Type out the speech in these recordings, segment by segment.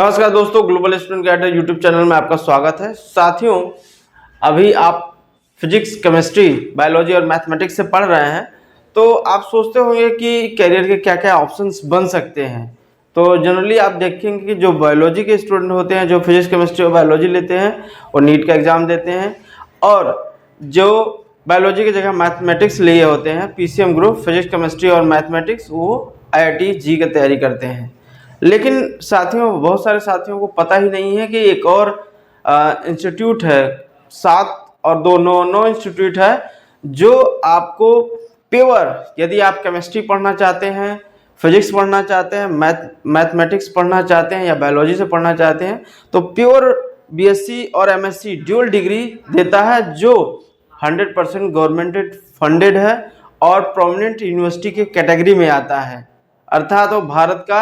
नमस्कार दोस्तों, global student guide YouTube channel में आपका स्वागत है। साथियों, अभी आप फिजिक्स, केमिस्ट्री, बायोलॉजी और मैथमेटिक्स से पढ़ रहे हैं तो आप सोचते होंगे कि करियर के क्या क्या ऑप्शंस बन सकते हैं। तो जनरली आप देखेंगे कि जो बायोलॉजी के स्टूडेंट होते हैं, जो फिजिक्स, केमिस्ट्री और बायोलॉजी लेते हैं, वो नीट का एग्ज़ाम देते हैं, और जो बायोलॉजी की जगह मैथमेटिक्स लिए होते हैं, पीसीएम ग्रुप, फिजिक्स, केमिस्ट्री और मैथमेटिक्स, वो आईआईटी जी की तैयारी करते हैं। लेकिन साथियों, बहुत सारे साथियों को पता ही नहीं है कि एक और इंस्टीट्यूट है, 7 और 2 9 इंस्टीट्यूट है, जो आपको प्योर, यदि आप केमिस्ट्री पढ़ना चाहते हैं, फिजिक्स पढ़ना चाहते हैं, मैथमेटिक्स पढ़ना चाहते हैं या बायोलॉजी से पढ़ना चाहते हैं, तो प्योर बीएससी और एमएससी ड्यूल डिग्री देता है, जो 100% गवर्नमेंट फंडेड है और प्रोमिनेंट यूनिवर्सिटी के कैटेगरी में आता है, अर्थात वो भारत का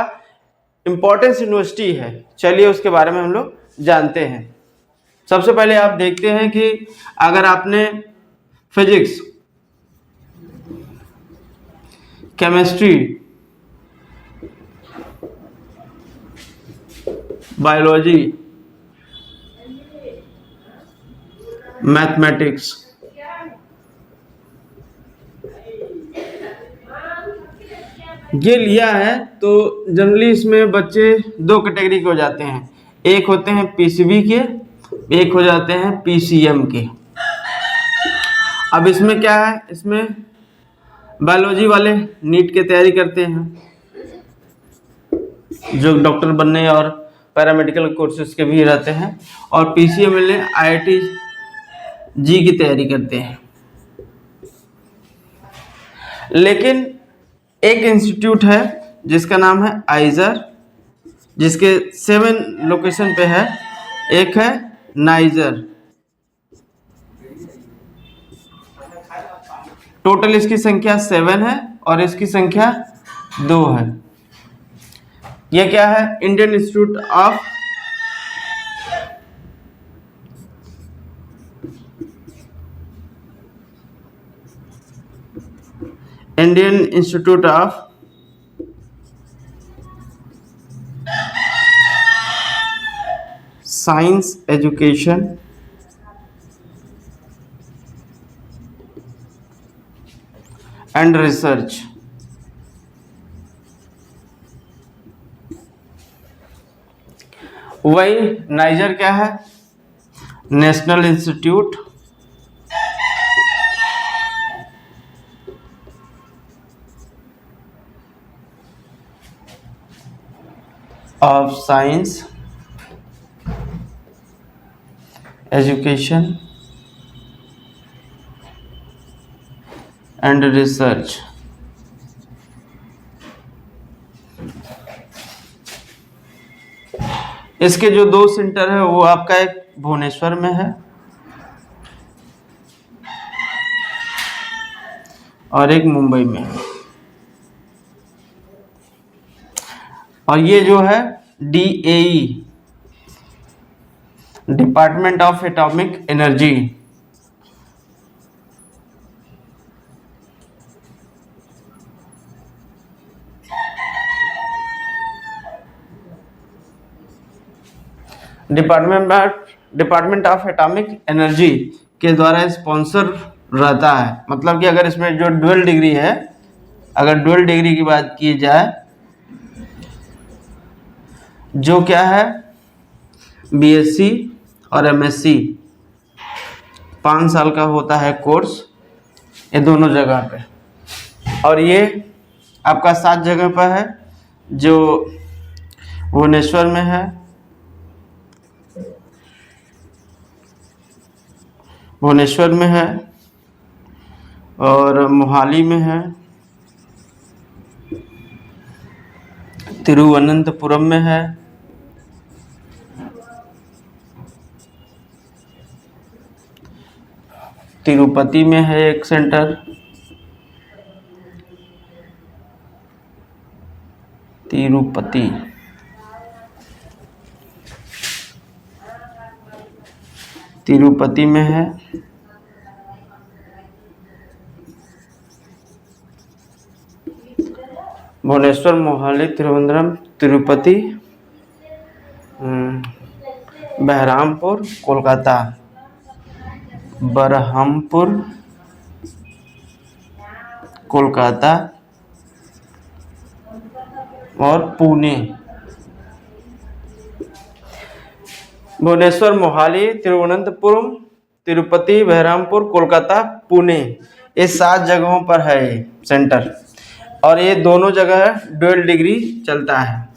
इम्पोर्टेंस यूनिवर्सिटी है। चलिए उसके बारे में हम लोग जानते हैं। सबसे पहले आप देखते हैं कि अगर आपने फिजिक्स, केमिस्ट्री, बायोलॉजी, मैथमेटिक्स ये लिया है तो जनरली इसमें बच्चे 2 कैटेगरी के हो जाते हैं। एक होते हैं पीसीबी के, एक हो जाते हैं पीसीएम के। अब इसमें क्या है, इसमें बायोलॉजी वाले नीट की तैयारी करते हैं, जो डॉक्टर बनने और पैरामेडिकल कोर्सेज के भी रहते हैं, और पीसीएम वाले आईआईटी जी की तैयारी करते हैं। लेकिन एक इंस्टीट्यूट है जिसका नाम है आइजर, जिसके 7 लोकेशन पे है। एक है नाइजर, टोटल इसकी संख्या 7 है और इसकी संख्या 2 है। यह क्या है, Indian institute of science education and research. वही नाइजर क्या है, national institute of science education and research. इसके जो 2 सेंटर है, वो आपका एक भुवनेश्वर में है और एक मुंबई में है। और ये जो है DAE, department of atomic energy, department of atomic energy के द्वारा स्पॉन्सर रहता है। मतलब कि अगर इसमें जो ड्यूअल डिग्री है, अगर ड्यूअल डिग्री की बात की जाए, जो क्या है बीएससी और एमएससी 5 साल का होता है कोर्स, ये दोनों जगह पे। और ये आपका 7 जगह पर है, जो भुवनेश्वर में है, और मोहाली में है, तिरुवनंतपुरम में है, तिरुपति में है एक सेंटर, तिरुपति में है, भुवनेश्वर, मोहाली, तिरुवनंतपुरम, तिरुपति बहरामपुर कोलकाता, बरहमपुर कोलकाता और पुणे। भुवनेश्वर, मोहाली, तिरुवनंतपुरम, तिरुपति, बहरामपुर, कोलकाता, पुणे, ये 7 जगहों पर है ये सेंटर। और ये दोनों जगह ड्यूअल डिग्री चलता है।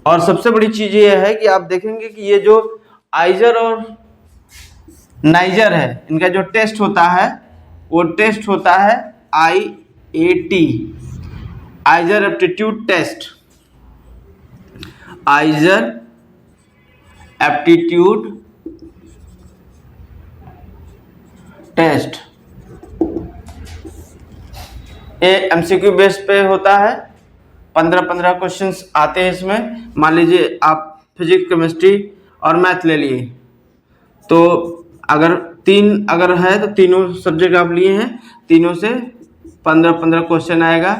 और सबसे बड़ी चीज़ ये है कि आप देखेंगे कि ये जो आइजर और नाइजर है, इनका जो टेस्ट होता है वो टेस्ट होता है IAT, IISER aptitude test. IISER aptitude test ये MCQ बेस पे होता है। 15 क्वेश्चंस आते हैं इसमें। मान लीजिए आप फिजिक्स, केमिस्ट्री और मैथ ले लिए, तो अगर है तो तीनों सब्जेक्ट आप लिए हैं, तीनों से 15 क्वेश्चन आएगा,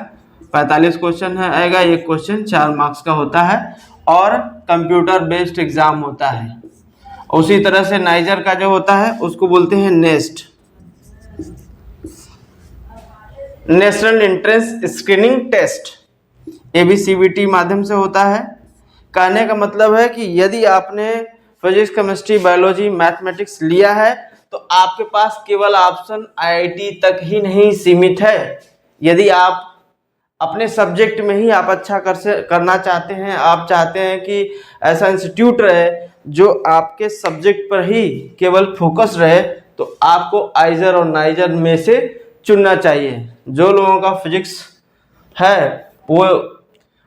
45 क्वेश्चन आएगा। एक क्वेश्चन 4 मार्क्स का होता है और कंप्यूटर बेस्ड एग्जाम होता है। उसी तरह से नाइजर का जो होता है उसको बोलते हैं NEST, national entrance screening test. ये भी CBT माध्यम से होता है। कहने का मतलब है कि यदि आपने फिजिक्स, केमिस्ट्री, बायोलॉजी, मैथमेटिक्स लिया है तो आपके पास केवल ऑप्शन IIT तक ही नहीं सीमित है। यदि आप अपने सब्जेक्ट में ही आप अच्छा करना चाहते हैं, आप चाहते हैं कि ऐसा इंस्टीट्यूट रहे जो आपके सब्जेक्ट पर ही केवल फोकस रहे, तो आपको आइजर और नाइजर में से चुनना चाहिए। जो लोगों का फिजिक्स है वो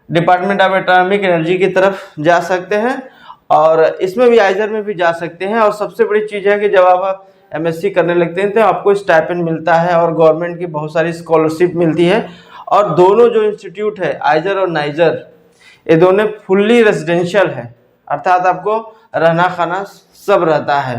डिपार्टमेंट ऑफ एटॉमिक एनर्जी की तरफ जा सकते हैं और इसमें भी आइजर में भी जा सकते हैं। और सबसे बड़ी चीज़ है कि जब आप MSc करने लगते हैं तो आपको स्टाइपेंड मिलता है और गवर्नमेंट की बहुत सारी स्कॉलरशिप मिलती है। और दोनों जो इंस्टीट्यूट है आइजर और नाइजर, ये दोनों फुल्ली रेजिडेंशियल है, अर्थात आपको रहना खाना सब रहता है।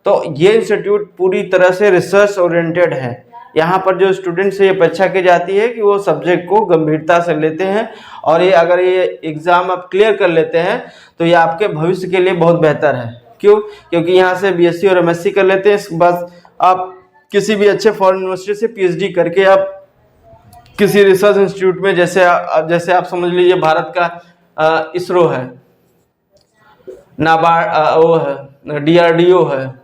तो ये इंस्टीट्यूट पूरी तरह से रिसर्च ओरिएंटेड है। यहाँ पर जो स्टूडेंट से ये अपेक्षा की जाती है कि वो सब्जेक्ट को गंभीरता से लेते हैं और ये अगर ये एग्ज़ाम आप क्लियर कर लेते हैं तो ये आपके भविष्य के लिए बहुत बेहतर है। क्यों? क्योंकि यहाँ से BSc और MSc कर लेते हैं, इसके बाद आप किसी भी अच्छे फॉरेन यूनिवर्सिटी से PhD करके आप किसी रिसर्च इंस्टीट्यूट में, जैसे आप समझ लीजिए भारत का ISRO है, नाबार्ड वो है, DRDO है,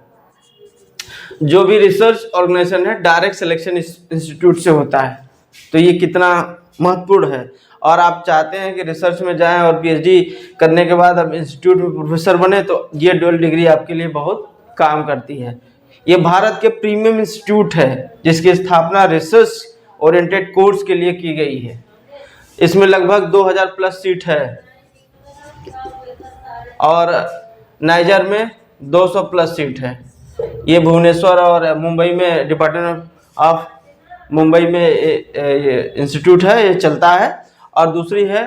जो भी रिसर्च ऑर्गेनाइजेशन है डायरेक्ट सिलेक्शन इंस्टीट्यूट से होता है। तो ये कितना महत्वपूर्ण है। और आप चाहते हैं कि रिसर्च में जाएं और PhD करने के बाद अब इंस्टीट्यूट में प्रोफेसर बने, तो ये ड्यूअल डिग्री आपके लिए बहुत काम करती है। ये भारत के प्रीमियम इंस्टीट्यूट है जिसकी स्थापना रिसर्च ओरिएंटेड कोर्स के लिए की गई है। इसमें लगभग 2000 प्लस सीट है और नाइजर में 200 प्लस सीट है। ये भुवनेश्वर और मुंबई में डिपार्टमेंट ऑफ मुंबई में इंस्टीट्यूट है, ये चलता है। और दूसरी है,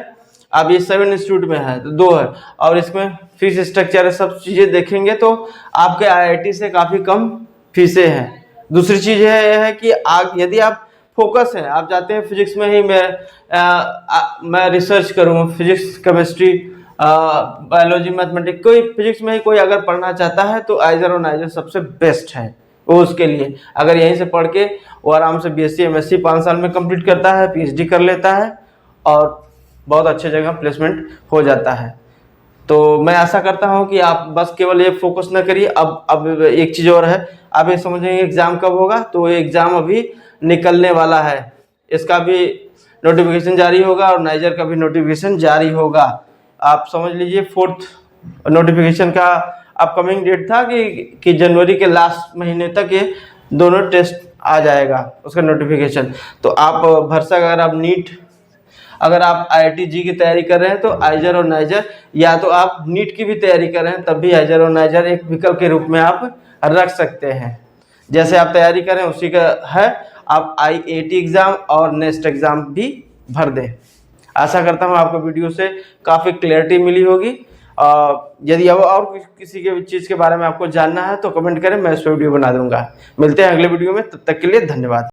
अब ये 7 इंस्टीट्यूट में है तो 2 है। और इसमें फीस स्ट्रक्चर सब चीज़ें देखेंगे तो आपके IIT से काफ़ी कम फीसें हैं। दूसरी चीज़ है कि यदि आप फोकस हैं, आप चाहते हैं फिजिक्स में ही मैं रिसर्च करूँ, फिजिक्स, केमिस्ट्री, बायोलॉजी, मैथमेटिक्स, कोई फिजिक्स में ही कोई अगर पढ़ना चाहता है तो आइजर और नाइजर सबसे बेस्ट है वो उसके लिए। अगर यहीं से पढ़ के वो आराम से BSc MSc 5 साल में कंप्लीट करता है, PhD कर लेता है और बहुत अच्छे जगह प्लेसमेंट हो जाता है। तो मैं आशा करता हूं कि आप बस केवल ये फोकस ना करिए। अब एक चीज़ और है, आप ये समझेंगे एग्ज़ाम कब होगा, तो ये एग्ज़ाम अभी निकलने वाला है। इसका भी नोटिफिकेशन जारी होगा और नाइजर का भी नोटिफिकेशन जारी होगा। आप समझ लीजिए 4th नोटिफिकेशन का अपकमिंग डेट था कि जनवरी के लास्ट महीने तक ये दोनों टेस्ट आ जाएगा उसका नोटिफिकेशन। तो आप भरसक अगर आप IIT जी की तैयारी कर रहे हैं तो आइजर और नाइजर, या तो आप नीट की भी तैयारी कर रहे हैं तब भी आइजर और नाइजर एक विकल्प के रूप में आप रख सकते हैं। जैसे आप तैयारी करें उसी का है, आप IAT एग्ज़ाम और नेस्ट एग्ज़ाम भी भर दें। आशा करता हूँ आपको वीडियो से काफ़ी क्लैरिटी मिली होगी। यदि अब और किसी के चीज़ के बारे में आपको जानना है तो कमेंट करें, मैं इस वीडियो बना दूंगा। मिलते हैं अगले वीडियो में, तब तक के लिए धन्यवाद।